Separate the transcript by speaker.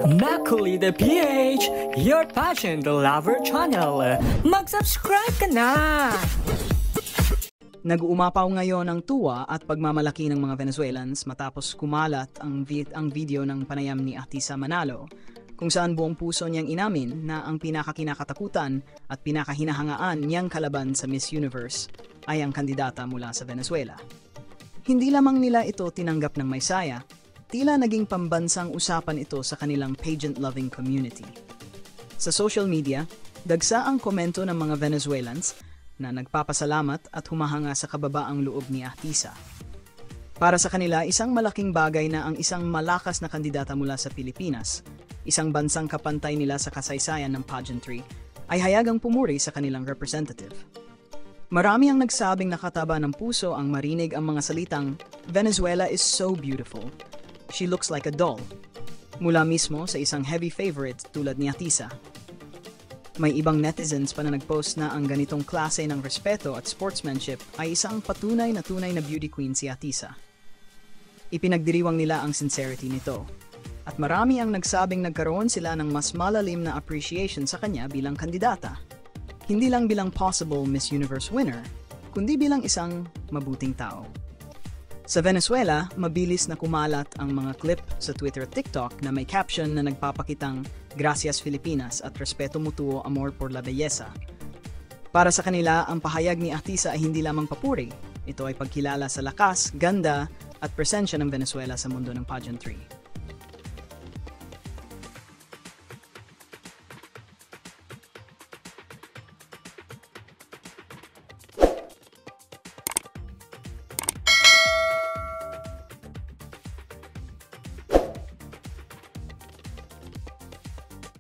Speaker 1: Macaulay the PH, your passion the lover channel. Mag-subscribe ka na!
Speaker 2: Nag-uumapaw ngayon ang tuwa at pagmamalaki ng mga Venezuelans matapos kumalat ang video ng panayam ni Atisa Manalo, kung saan buong puso niyang inamin na ang pinakakinakatakutan at pinakahinahangaan niyang kalaban sa Miss Universe ay ang kandidata mula sa Venezuela. Hindi lamang nila ito tinanggap ng may saya, tila naging pambansang usapan ito sa kanilang pageant-loving community. Sa social media, dagsa ang komento ng mga Venezuelans na nagpapasalamat at humahanga sa kababaang loob ni Atisa. Para sa kanila, isang malaking bagay na ang isang malakas na kandidata mula sa Pilipinas, isang bansang kapantay nila sa kasaysayan ng pageantry, ay hayagang pumuri sa kanilang representative. Marami ang nagsabing nakataba ng puso ang marinig ang mga salitang, "Venezuela is so beautiful. She looks like a doll," mula mismo sa isang heavy favorite tulad ni Atisa. May ibang netizens pa na nagpost na ang ganitong klase ng respeto at sportsmanship ay isang tunay na beauty queen si Atisa. Ipinagdiriwang nila ang sincerity nito. At marami ang nagsabing nagkaroon sila ng mas malalim na appreciation sa kanya bilang kandidata. Hindi lang bilang possible Miss Universe winner, kundi bilang isang mabuting tao. Sa Venezuela, mabilis na kumalat ang mga clip sa Twitter at TikTok na may caption na nagpapakitang "Gracias Filipinas" at "Respeto mutuo, amor por la belleza." Para sa kanila, ang pahayag ni Atisa ay hindi lamang papuri. Ito ay pagkilala sa lakas, ganda at presensya ng Venezuela sa mundo ng pageantry.